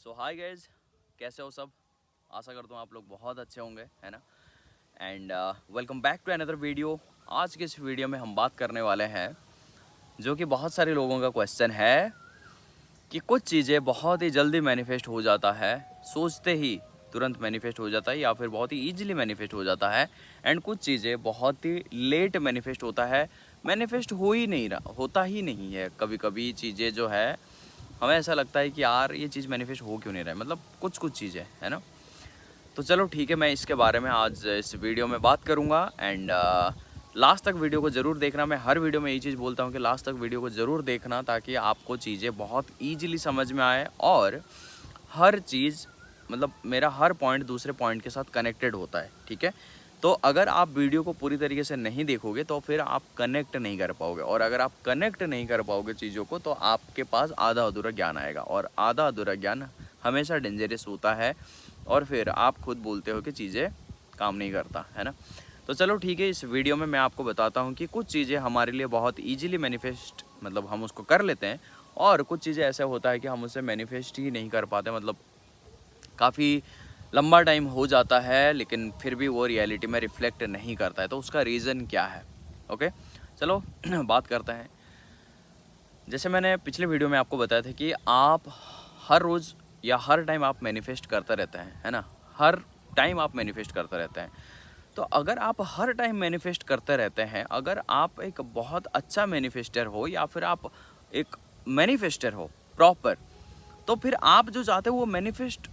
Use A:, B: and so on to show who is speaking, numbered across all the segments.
A: सो hi guys, कैसे हो सब। आशा करता हूँ आप लोग बहुत अच्छे होंगे, है ना। And welcome back to another video. आज के इस वीडियो में हम बात करने वाले हैं जो कि बहुत सारे लोगों का क्वेश्चन है कि कुछ चीज़ें बहुत ही जल्दी मैनिफेस्ट हो जाता है, सोचते ही तुरंत मैनिफेस्ट हो जाता है या फिर बहुत ही ईजिली मैनिफेस्ट हो जाता है। एंड कुछ चीज़ें बहुत ही लेट मैनिफेस्ट होता है, मैनिफेस्ट हो ही नहीं रहा, होता ही नहीं है। कभी कभी चीज़ें जो है हमें ऐसा लगता है कि यार ये चीज़ मैनिफेस्ट हो क्यों नहीं रहा है, मतलब कुछ चीज़ें, है ना। तो चलो ठीक है, मैं इसके बारे में आज इस वीडियो में बात करूँगा। एंड लास्ट तक वीडियो को ज़रूर देखना। मैं हर वीडियो में यही चीज़ बोलता हूँ कि लास्ट तक वीडियो को ज़रूर देखना ताकि आपको चीज़ें बहुत ईजिली समझ में आए और हर चीज़, मतलब मेरा हर पॉइंट दूसरे पॉइंट के साथ कनेक्टेड होता है, ठीक है। तो अगर आप वीडियो को पूरी तरीके से नहीं देखोगे तो फिर आप कनेक्ट नहीं कर पाओगे, और अगर आप कनेक्ट नहीं कर पाओगे चीज़ों को तो आपके पास आधा अधूरा ज्ञान आएगा, और आधा अधूरा ज्ञान हमेशा डेंजरस होता है, और फिर आप खुद बोलते हो कि चीज़ें काम नहीं करता, है ना। तो चलो ठीक है, इस वीडियो में मैं आपको बताता हूँ कि कुछ चीज़ें हमारे लिए बहुत ईजिली मैनिफेस्ट, मतलब हम उसको कर लेते हैं, और कुछ चीज़ें ऐसा होता है कि हम उसे मैनिफेस्ट ही नहीं कर पाते, मतलब काफ़ी लंबा टाइम हो जाता है लेकिन फिर भी वो रियलिटी में रिफ्लेक्ट नहीं करता है। तो उसका रीज़न क्या है, ओके चलो बात करते हैं। जैसे मैंने पिछले वीडियो में आपको बताया था कि आप हर रोज़ या हर टाइम आप मैनिफेस्ट करते रहते हैं, है ना। हर टाइम आप मैनिफेस्ट करते रहते हैं। तो अगर आप हर टाइम मैनिफेस्ट करते रहते हैं, अगर आप एक बहुत अच्छा मैनिफेस्टर हो या फिर आप एक मैनिफेस्टर हो प्रॉपर, तो फिर आप जो चाहते हो वो मैनिफेस्ट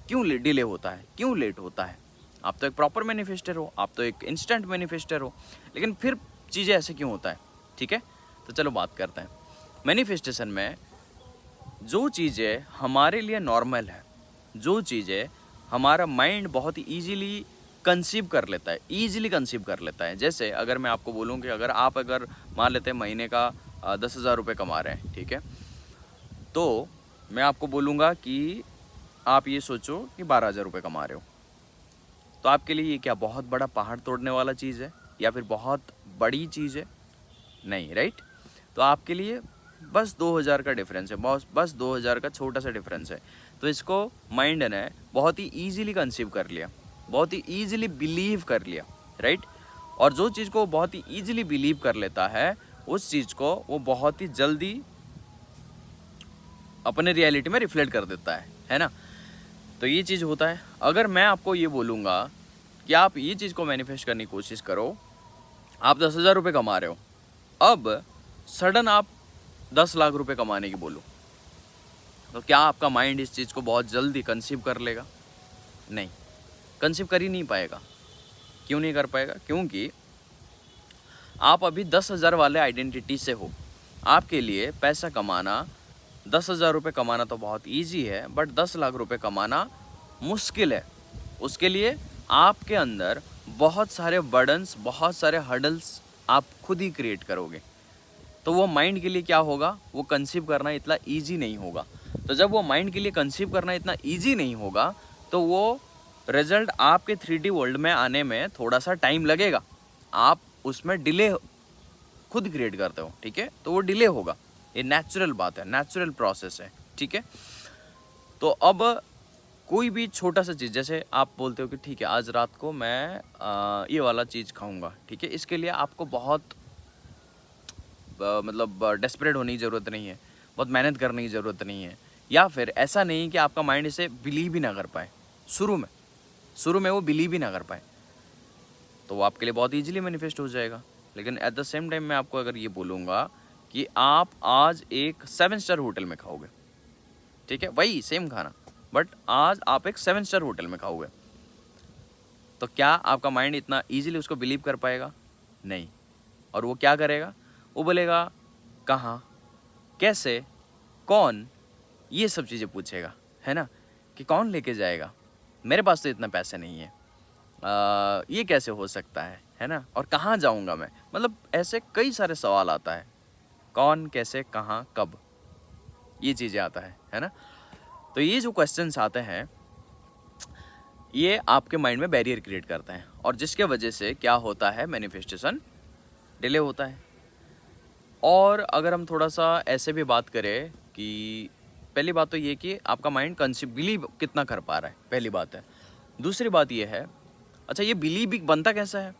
A: क्यों डिले होता है, क्यों लेट होता है। आप तो एक प्रॉपर मैनिफेस्टर हो, आप तो एक इंस्टेंट मैनिफेस्टर हो, लेकिन फिर चीज़ें ऐसे क्यों होता है, ठीक है। तो चलो बात करते हैं। मैनिफेस्टेशन में जो चीज़ें हमारे लिए नॉर्मल है, जो चीज़ें हमारा माइंड बहुत ही ईजीली कंसीव कर लेता है, ईजिली कंसीव कर लेता है। जैसे अगर मैं आपको बोलूँ कि अगर मान लेते हैं महीने का 10,000 रुपये कमा रहे हैं, ठीक है, तो मैं आपको बोलूँगा कि आप ये सोचो कि 12,000 रुपये कमा रहे हो, तो आपके लिए ये क्या बहुत बड़ा पहाड़ तोड़ने वाला चीज़ है या फिर बहुत बड़ी चीज़ है? नहीं, राइट। तो आपके लिए बस 2,000 का डिफरेंस है, बस 2,000 का छोटा सा डिफरेंस है। तो इसको माइंड ने बहुत ही ईजिली कंसीव कर लिया, बहुत ही ईजिली बिलीव कर लिया, राइट। और जो चीज़ को वो बहुत ही ईजिली बिलीव कर लेता है, उस चीज़ को वो बहुत ही जल्दी अपने रियलिटी में रिफ्लेक्ट कर देता है ना। तो ये चीज़ होता है। अगर मैं आपको ये बोलूँगा कि आप ये चीज़ को मैनिफेस्ट करने की कोशिश करो, आप 10,000 रुपये कमा रहे हो, अब सडन आप 10 लाख रुपए कमाने की बोलो, तो क्या आपका माइंड इस चीज़ को बहुत जल्दी कंसीव कर लेगा? नहीं, कंसीव कर ही नहीं पाएगा। क्यों नहीं कर पाएगा? क्योंकि आप अभी 10,000 वाले आइडेंटिटी से हो। आपके लिए पैसा कमाना, 10,000 रुपये कमाना तो बहुत ईजी है, बट 10 लाख रुपए कमाना मुश्किल है। उसके लिए आपके अंदर बहुत सारे बर्डन्स, बहुत सारे हर्डल्स आप खुद ही क्रिएट करोगे। तो वो माइंड के लिए क्या होगा, वो कंसीव करना इतना ईजी नहीं होगा। तो जब वो माइंड के लिए कंसीव करना इतना ईजी नहीं होगा, तो वो रिजल्ट आपके 3D वर्ल्ड में आने में थोड़ा सा टाइम लगेगा। आप उसमें डिले खुद क्रिएट करते हो, ठीक है, तो वो डिले होगा। ये नेचुरल बात है, नेचुरल प्रोसेस है, ठीक है। तो अब कोई भी छोटा सा चीज़, जैसे आप बोलते हो कि ठीक है आज रात को मैं ये वाला चीज़ खाऊंगा, ठीक है, इसके लिए आपको बहुत मतलब डेस्परेट होने की ज़रूरत नहीं है, बहुत मेहनत करने की ज़रूरत नहीं है, या फिर ऐसा नहीं कि आपका माइंड इसे बिलीव ही ना कर पाए। शुरू में वो बिलीव ही ना कर पाए, तो वो आपके लिए बहुत ईजिली मैनिफेस्ट हो जाएगा। लेकिन एट द सेम टाइम मैं आपको अगर ये बोलूँगा कि आप आज एक 7 स्टार होटल में खाओगे, ठीक है, वही सेम खाना, बट आज आप एक 7 स्टार होटल में खाओगे, तो क्या आपका माइंड इतना ईजिली उसको बिलीव कर पाएगा? नहीं। और वो क्या करेगा? वो बोलेगा कहाँ, कैसे, कौन, ये सब चीज़ें पूछेगा, है ना, कि कौन लेके जाएगा, मेरे पास तो इतना पैसे नहीं है, ये कैसे हो सकता है ना, और कहाँ जाऊँगा मैं, मतलब ऐसे कई सारे सवाल आता है। कौन, कैसे, कहाँ, कब, ये चीज़ें आता है ना। तो ये जो क्वेश्चंस आते हैं, ये आपके माइंड में बैरियर क्रिएट करते हैं, और जिसके वजह से क्या होता है, मैनिफेस्टेशन डिले होता है। और अगर हम थोड़ा सा ऐसे भी बात करें कि पहली बात तो ये कि आपका माइंड बिलीव कितना कर पा रहा है, पहली बात है। दूसरी बात ये है, अच्छा ये बिलीव भी बनता कैसा है,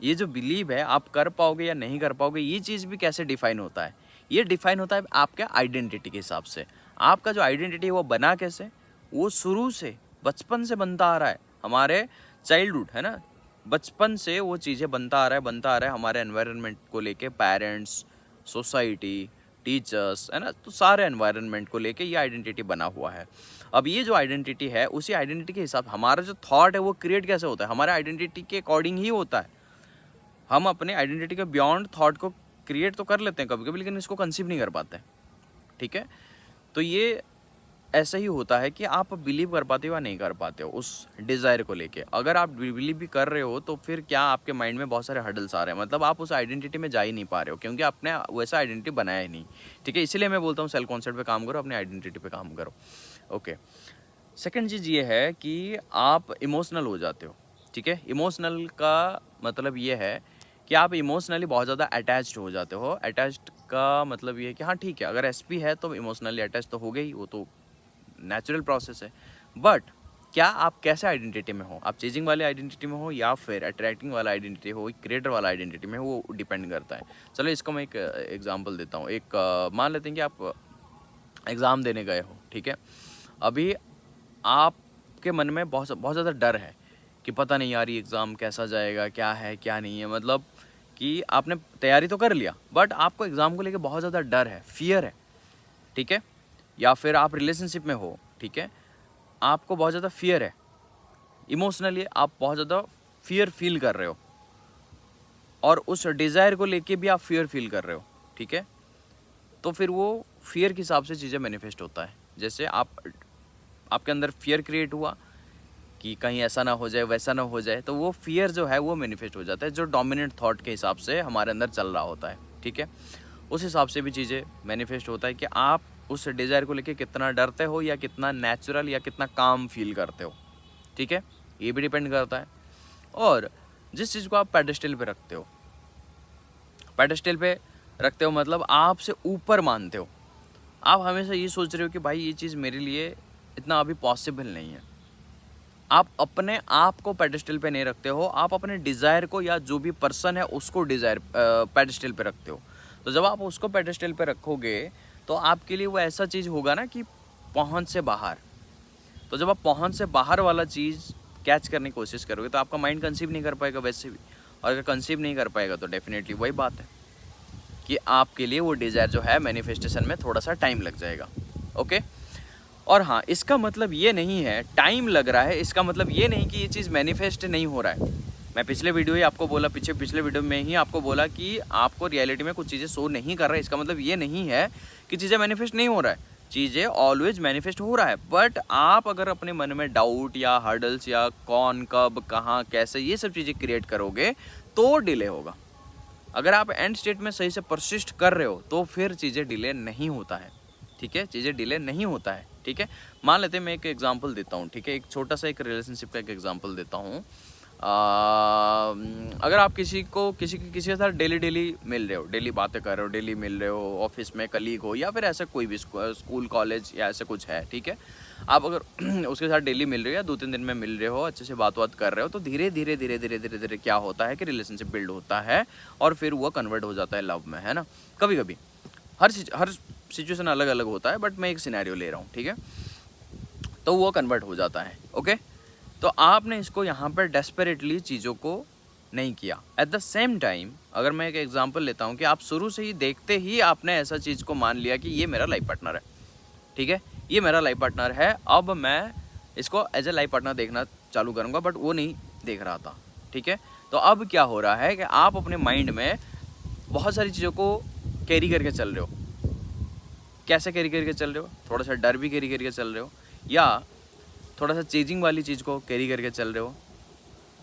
A: ये जो बिलीव है आप कर पाओगे या नहीं कर पाओगे, ये चीज़ भी कैसे डिफाइन होता है, ये डिफाइन होता है आपके आइडेंटिटी के हिसाब से। आपका जो आइडेंटिटी है वो बना कैसे, वो शुरू से बचपन से बनता आ रहा है, हमारे चाइल्डहुड है ना, बचपन से वो चीज़ें बनता आ रहा है हमारे एनवायरनमेंट को लेके, पेरेंट्स, सोसाइटी, टीचर्स है ना, तो सारे एनवायरनमेंट को लेके ये आइडेंटिटी बना हुआ है। अब ये जो आइडेंटिटी है, उसी आइडेंटिटी के हिसाब हमारा जो थॉट है वो क्रिएट कैसे होता है, हमारे आइडेंटिटी के अकॉर्डिंग ही होता है। हम अपने आइडेंटिटी के बियॉन्ड थॉट को क्रिएट तो कर लेते हैं कभी कभी, लेकिन इसको कंसीव नहीं कर पाते, ठीक है। तो ये ऐसा ही होता है कि आप बिलीव कर पाते हो या नहीं कर पाते हो उस डिज़ायर को लेके। अगर आप बिलीव भी कर रहे हो तो फिर क्या आपके माइंड में बहुत सारे हर्डल्स आ रहे हैं, मतलब आप उस आइडेंटिटी में जा ही नहीं पा रहे हो, क्योंकि आपने वैसा आइडेंटिटी बनाया ही नहीं, ठीक है। इसीलिए मैं बोलता हूँ सेल्फ कॉन्सेप्ट पे काम करो, अपनी आइडेंटिटी पे काम करो, ओके। सेकेंड चीज़ ये है कि आप इमोशनल हो जाते हो, ठीक है। इमोशनल का मतलब ये है कि आप इमोशनली बहुत ज़्यादा अटैच्ड हो जाते हो। अटैच्ड का मतलब ये है कि हाँ ठीक है, अगर एसपी है तो इमोशनली अटैच तो हो गई, वो तो नेचुरल प्रोसेस है। बट क्या आप कैसे आइडेंटिटी में हो, आप चेजिंग वाले आइडेंटिटी में हो या फिर अट्रैक्टिंग वाला आइडेंटिटी हो, क्रिएटर वाला आइडेंटिटी में हो, वो डिपेंड करता है। चलो इसको मैं एक एग्जांपल देता हूँ। एक मान लेते हैं कि आप एग्ज़ाम देने गए हो, ठीक है। अभी आपके मन में बहुत ज़्यादा डर है कि पता नहीं यार ये एग्ज़ाम कैसा जाएगा, क्या है क्या नहीं है, मतलब कि आपने तैयारी तो कर लिया बट आपको एग्ज़ाम को लेके बहुत ज़्यादा डर है, फियर है, ठीक है। या फिर आप रिलेशनशिप में हो, ठीक है, आपको बहुत ज़्यादा फियर है, इमोशनली आप बहुत ज़्यादा फियर फील कर रहे हो और उस डिज़ायर को लेके भी आप फियर फील कर रहे हो, ठीक है। तो फिर वो फियर के हिसाब से चीज़ें मैनिफेस्ट होता है। जैसे आपके अंदर फियर क्रिएट हुआ कि कहीं ऐसा ना हो जाए, वैसा ना हो जाए, तो वो फियर जो है वो मैनिफेस्ट हो जाता है, जो डोमिनेंट थॉट के हिसाब से हमारे अंदर चल रहा होता है, ठीक है। उस हिसाब से भी चीज़ें मैनिफेस्ट होता है कि आप उस डिज़ायर को लेके कितना डरते हो या कितना नेचुरल या कितना काम फील करते हो, ठीक है, ये भी डिपेंड करता है। और जिस चीज़ को आप पेडेस्टल पे रखते हो, पेडेस्टल पे रखते हो मतलब आपसे ऊपर मानते हो, आप हमेशा ये सोच रहे हो कि भाई ये चीज़ मेरे लिए इतना अभी पॉसिबल नहीं है। आप अपने आप को पेडेस्टल पे नहीं रखते हो, आप अपने डिज़ायर को या जो भी पर्सन है उसको डिज़ायर पेडेस्टल पे रखते हो। तो जब आप उसको पेडेस्टल पे रखोगे तो आपके लिए वो ऐसा चीज़ होगा ना कि पहुंच से बाहर। तो जब आप पहुंच से बाहर वाला चीज़ कैच करने की कोशिश करोगे तो आपका माइंड कंसीव नहीं कर पाएगा वैसे भी, और अगर कंसीव नहीं कर पाएगा तो डेफिनेटली वही बात है कि आपके लिए वो डिज़ायर जो है मैनिफेस्टेशन में थोड़ा सा टाइम लग जाएगा, ओके। और हाँ, इसका मतलब ये नहीं है टाइम लग रहा है, इसका मतलब ये नहीं कि ये चीज़ मैनिफेस्ट नहीं हो रहा है। मैं पिछले वीडियो ही आपको बोला, पिछले वीडियो में ही आपको बोला कि आपको रियलिटी में कुछ चीज़ें शो नहीं कर रहा है, इसका मतलब ये नहीं है कि चीज़ें मैनिफेस्ट नहीं हो रहा है, चीज़ें ऑलवेज मैनिफेस्ट हो रहा है। बट आप अगर अपने मन में डाउट या हर्डल्स या कौन, कब, कहाँ, कैसे, ये सब चीज़ें क्रिएट करोगे तो डिले होगा। अगर आप एंड स्टेट में सही से परसिस्ट कर रहे हो तो फिर चीज़ें डिले नहीं होता है, ठीक है, चीज़ें डिले नहीं होता है, ठीक है। मान लेते हैं, मैं एक एग्जांपल देता हूँ, ठीक है, एक छोटा सा एक रिलेशनशिप का एक एग्जांपल देता हूँ। अगर आप किसी के साथ डेली मिल रहे हो, डेली बातें कर रहे हो, डेली मिल रहे हो, ऑफिस में कलीग हो या फिर ऐसा कोई भी स्कूल कॉलेज या ऐसा कुछ है, ठीक है। आप अगर उसके साथ डेली मिल रहे हो या 2-3 दिन में मिल रहे हो, अच्छे से बात कर रहे हो, तो धीरे धीरे क्या होता है कि रिलेशनशिप बिल्ड होता है और फिर वो कन्वर्ट हो जाता है लव में, है ना। कभी कभी हर सिचुएशन अलग अलग होता है, बट मैं एक सिनेरियो ले रहा हूँ, ठीक है। तो वो कन्वर्ट हो जाता है, ओके। तो आपने इसको यहाँ पर डेस्परेटली चीज़ों को नहीं किया। एट द सेम टाइम अगर मैं एक एग्जांपल लेता हूँ कि आप शुरू से ही देखते ही आपने ऐसा चीज़ को मान लिया कि ये मेरा लाइफ पार्टनर है, ठीक है, ये मेरा लाइफ पार्टनर है, अब मैं इसको एज ए लाइफ पार्टनर देखना चालू करूँगा, बट वो नहीं देख रहा था, ठीक है। तो अब क्या हो रहा है कि आप अपने माइंड में बहुत सारी चीज़ों को कैरी करके चल रहे हो। कैसे कैरी करके चल रहे हो? थोड़ा सा डर भी कैरी करके चल रहे हो, या थोड़ा सा चेजिंग वाली चीज़ को कैरी करके चल रहे हो,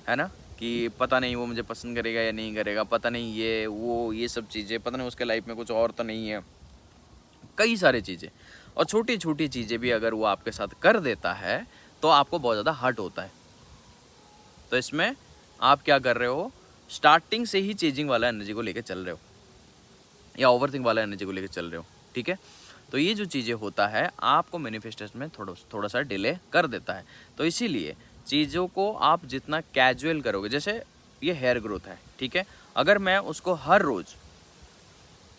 A: है ना, कि पता नहीं वो मुझे पसंद करेगा या नहीं करेगा, पता नहीं ये वो ये सब चीज़ें, पता नहीं उसके लाइफ में कुछ और तो नहीं है, कई सारी चीज़ें। और छोटी छोटी चीज़ें भी अगर वो आपके साथ कर देता है तो आपको बहुत ज़्यादा हर्ट होता है। तो इसमें आप क्या कर रहे हो, स्टार्टिंग से ही चेजिंग वाला एनर्जी को लेकर चल रहे हो या ओवरथिंक वाला एनर्जी को लेकर चल रहे हो, ठीक है। तो ये जो चीज़ें होता है आपको मैनिफेस्टेशन में थोड़ा सा डिले कर देता है। तो इसीलिए चीज़ों को आप जितना कैजुअल करोगे, जैसे ये हेयर ग्रोथ है, ठीक है, अगर मैं उसको हर रोज़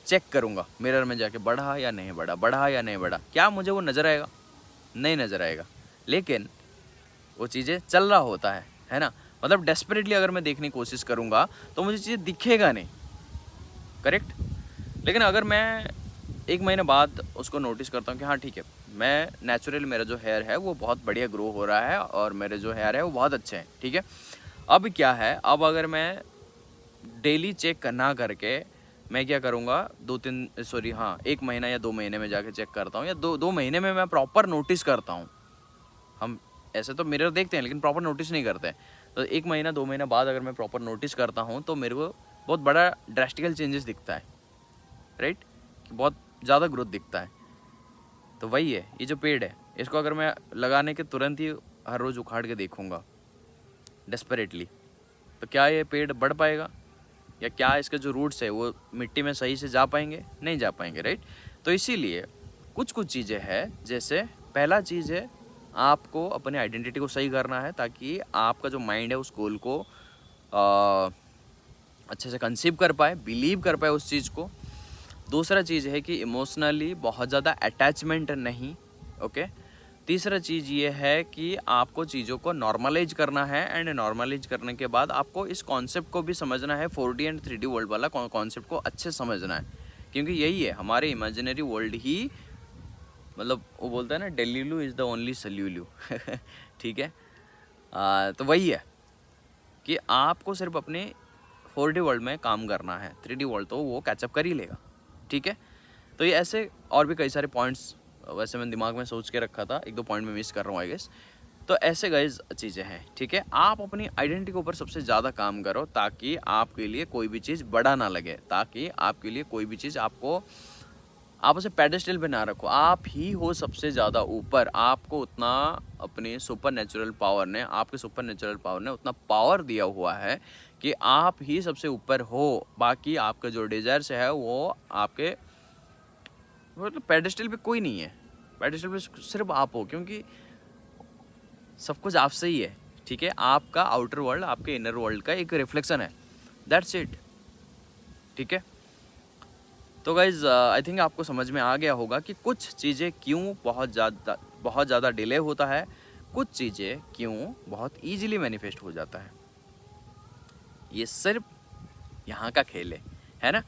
A: चेक करूँगा मिरर में जाके, बढ़ा या नहीं बढ़ा, बढ़ा या नहीं बढ़ा, क्या मुझे वो नज़र आएगा? नहीं नज़र आएगा। लेकिन वो चीज़ें चल रहा होता है ना। मतलब डेस्परेटली अगर मैं देखने की कोशिश करूँगा तो मुझे चीज़ें दिखेगा नहीं, करेक्ट। लेकिन अगर मैं 1 महीने बाद उसको नोटिस करता हूँ कि हाँ ठीक है, मैं नेचुरल मेरा जो हेयर है वो बहुत बढ़िया ग्रो हो रहा है और मेरे जो हेयर है वो बहुत अच्छे हैं, ठीक है। अब क्या है, अब अगर मैं डेली चेक ना करके मैं क्या करूँगा, 1 महीना या 2 महीने में जाके चेक करता हूँ, या 2 महीने में मैं प्रॉपर नोटिस करता हूँ। हम ऐसे तो मिरर देखते हैं लेकिन प्रॉपर नोटिस नहीं करते। तो 1 महीना 2 महीना बाद अगर मैं प्रॉपर नोटिस करता हूँ तो मेरे को बहुत बड़ा ड्रास्टिकल चेंजेस दिखता है, राइट, बहुत ज़्यादा ग्रोथ दिखता है। तो वही है, ये जो पेड़ है इसको अगर मैं लगाने के तुरंत ही हर रोज़ उखाड़ के देखूँगा डेस्परेटली, तो क्या ये पेड़ बढ़ पाएगा, या क्या इसके जो रूट्स है वो मिट्टी में सही से जा पाएंगे? नहीं जा पाएंगे, राइट। तो इसीलिए कुछ चीज़ें हैं, जैसे पहला चीज़ है आपको अपनी आइडेंटिटी को सही करना है ताकि आपका जो माइंड है उस गोल को अच्छे से कंसीव कर पाए, बिलीव कर पाए उस चीज़ को। दूसरा चीज़ है कि इमोशनली बहुत ज़्यादा अटैचमेंट नहीं, ओके। तीसरा चीज़ ये है कि आपको चीज़ों को नॉर्मलाइज करना है, एंड नॉर्मलाइज करने के बाद आपको इस कॉन्सेप्ट को भी समझना है, 4D एंड 3D वर्ल्ड वाला कॉन्सेप्ट को अच्छे समझना है, क्योंकि यही है हमारे इमेजिनरी वर्ल्ड ही, मतलब वो बोलता है ना, डेल्यूलू इज़ द ओनली सल्यूलू ठीक है। तो वही है कि आपको सिर्फ अपने 4D वर्ल्ड में काम करना है, 3D वर्ल्ड तो वो कैचअप कर ही लेगा, ठीक है। तो ये ऐसे और भी कई सारे पॉइंट्स वैसे मैंने दिमाग में सोच के रखा था, 1-2 पॉइंट में मिस कर रहा हूँ आई गेस। तो ऐसे गाइस चीज़ें हैं, ठीक है। आप अपनी आइडेंटिटी के ऊपर सबसे ज़्यादा काम करो ताकि आपके लिए कोई भी चीज़ बड़ा ना लगे, ताकि आपके लिए कोई भी चीज़ आपको, आप उसे पेडेस्टल पे ना रखो, आप ही हो सबसे ज़्यादा ऊपर। आपको उतना अपने सुपर नेचुरल पावर ने, आपके सुपर नेचुरल पावर ने उतना पावर दिया हुआ है कि आप ही सबसे ऊपर हो। बाकी आपका जो डिज़ायर्स है वो आपके मतलब पेडेस्टल पे कोई नहीं है, पेडेस्टल पे सिर्फ आप हो, क्योंकि सब कुछ आपसे ही है, ठीक है। आपका आउटर वर्ल्ड आपके इनर वर्ल्ड का एक रिफ्लेक्शन है, दैट्स इट, ठीक है। तो गाइज आई थिंक आपको समझ में आ गया होगा कि कुछ चीज़ें क्यों बहुत ज़्यादा डिले होता है, कुछ चीज़ें क्यों बहुत ईजिली मैनिफेस्ट हो जाता है। ये सिर्फ यहाँ का खेल है ना,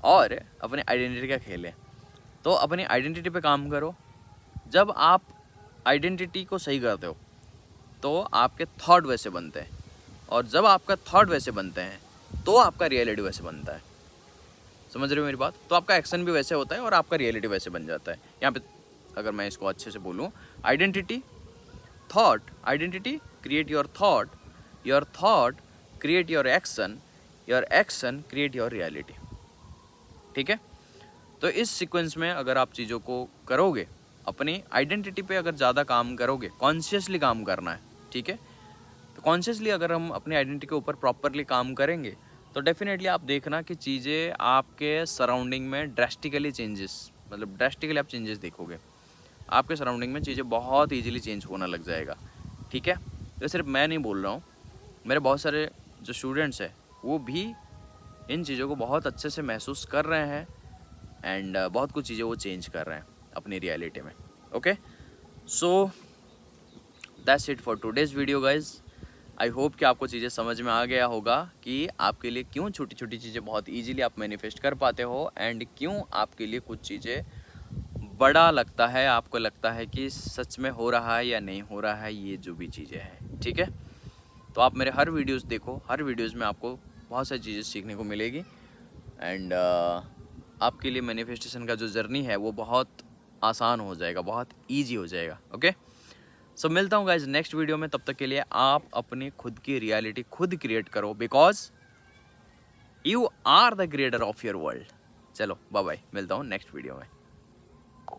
A: और अपने आइडेंटिटी का खेल है। तो अपनी आइडेंटिटी पे काम करो। जब आप आइडेंटिटी को सही करते हो तो आपके थॉट वैसे बनते हैं, और जब आपका थॉट वैसे बनते हैं तो आपका रियलिटी वैसे बनता है। समझ रहे हो मेरी बात? तो आपका एक्शन भी वैसे होता है और आपका रियलिटी वैसे बन जाता है। यहाँ पे अगर मैं इसको अच्छे से बोलूँ, identity, thought, identity create your thought create your action create your reality, ठीक है। तो इस सीक्वेंस में अगर आप चीज़ों को करोगे, अपनी आइडेंटिटी पे अगर ज़्यादा काम करोगे, कॉन्शियसली काम करना है, ठीक है। तो कॉन्शियसली अगर हम अपनी आइडेंटिटी के ऊपर प्रॉपरली काम करेंगे तो डेफिनेटली आप देखना कि चीज़ें आपके सराउंडिंग में ड्रास्टिकली आप चेंजेस देखोगे। आपके सराउंडिंग में चीज़ें बहुत ईजिली चेंज होना लग जाएगा, ठीक है। तो सिर्फ मैं नहीं बोल रहा हूँ, मेरे बहुत सारे जो स्टूडेंट्स हैं वो भी इन चीज़ों को बहुत अच्छे से महसूस कर रहे हैं, एंड बहुत कुछ चीज़ें वो चेंज कर रहे हैं अपनी रियलिटी में, okay. So that's it for today's video guys. I hope कि आपको चीज़ें समझ में आ गया होगा कि आपके लिए क्यों छोटी छोटी चीज़ें बहुत ईजिली आप मैनिफेस्ट कर पाते हो, एंड क्यों आपके लिए कुछ चीज़ें बड़ा लगता है, आपको लगता है कि सच में हो रहा है या नहीं हो रहा है, ये जो भी चीज़ें हैं, ठीक है। तो आप मेरे हर वीडियोस देखो, हर वीडियोस में आपको बहुत सारी चीज़ें सीखने को मिलेगी, एंड आपके लिए मैनिफेस्टेशन का जो जर्नी है वो बहुत आसान हो जाएगा, बहुत ईजी हो जाएगा, ओके। सो मिलता हूँ गाइज नेक्स्ट वीडियो में। तब तक के लिए आप अपनी खुद की रियलिटी खुद क्रिएट करो, because you are the creator of your world. चलो बाय बाय, मिलता हूँ नेक्स्ट वीडियो में।